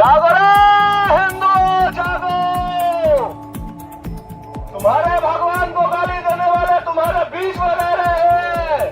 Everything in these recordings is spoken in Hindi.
जागो रे हिंदू, जागो। तुम्हारे भगवान को गाली देने वाले तुम्हारे बीच में रह रहे हैं।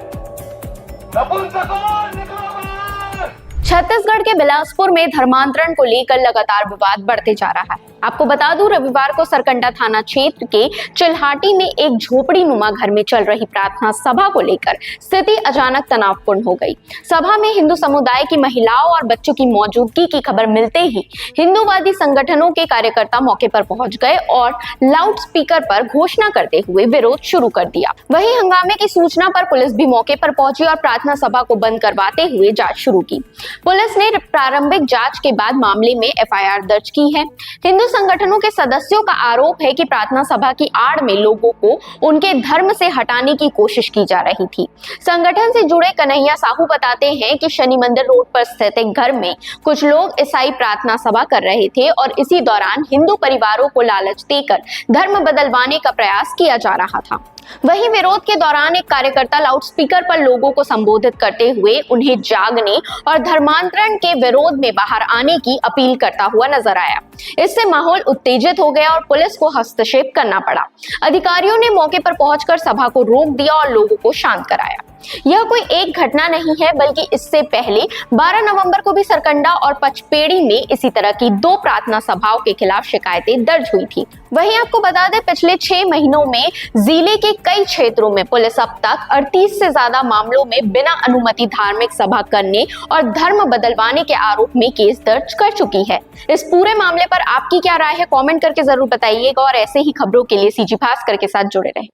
नपुंसकों, निकलो बाहर। छत्तीसगढ़ के बिलासपुर में धर्मांतरण को लेकर लगातार विवाद बढ़ते जा रहा है। आपको बता दूं, रविवार को सरकंडा थाना क्षेत्र के चिल्हाटी में एक झोपड़ी नुमा घर में चल रही प्रार्थना सभा को लेकर स्थिति अचानक तनावपूर्ण हो गई। सभा में हिंदू समुदाय की महिलाओं और बच्चों की मौजूदगी की खबर मिलते ही हिंदूवादी संगठनों के कार्यकर्ता मौके पर पहुंच गए और लाउड स्पीकर पर घोषणा करते हुए विरोध शुरू कर दिया। वहीं हंगामे की सूचना पर पुलिस भी मौके पर पहुंची और प्रार्थना सभा को बंद करवाते हुए जांच शुरू की। पुलिस ने प्रारंभिक जांच के बाद मामले में एफआईआर दर्ज की है। हिंदू संगठनों के सदस्यों का आरोप है कि प्रार्थना सभा की आड़ में लोगों को उनके धर्म से हटाने की कोशिश की जा रही थी। संगठन से जुड़े कन्हैया साहू बताते हैं कि शनि मंदिर रोड पर स्थित एक घर में कुछ लोग ईसाई प्रार्थना सभा कर रहे थे और इसी दौरान हिंदू परिवारों को लालच देकर धर्म बदलवाने का प्रयास किया जा रहा था। वहीं विरोध के दौरान एक कार्यकर्ता लाउडस्पीकर पर लोगों को संबोधित करते हुए उन्हें जागने और धर्मांतरण के विरोध में बाहर आने की अपील करता हुआ नजर आया। इससे माहौल उत्तेजित हो गया और पुलिस को हस्तक्षेप करना पड़ा। अधिकारियों ने मौके पर पहुंचकर सभा को रोक दिया और लोगों को शांत कराया। यह कोई एक घटना नहीं है, बल्कि इससे पहले 12 नवंबर को भी सरकंडा और पचपेड़ी में इसी तरह की 2 प्रार्थना सभाओं के खिलाफ शिकायतें दर्ज हुई थी। वहीं आपको बता दें, पिछले 6 महीनों में जिले के कई क्षेत्रों में पुलिस अब तक 38 से ज्यादा मामलों में बिना अनुमति धार्मिक सभा करने और धर्म बदलवाने के आरोप में केस दर्ज कर चुकी है। इस पूरे मामले पर आपकी क्या राय है, कमेंट करके जरूर बताइएगा और ऐसे ही खबरों के लिए सीजी भास्कर के साथ जुड़े रहें।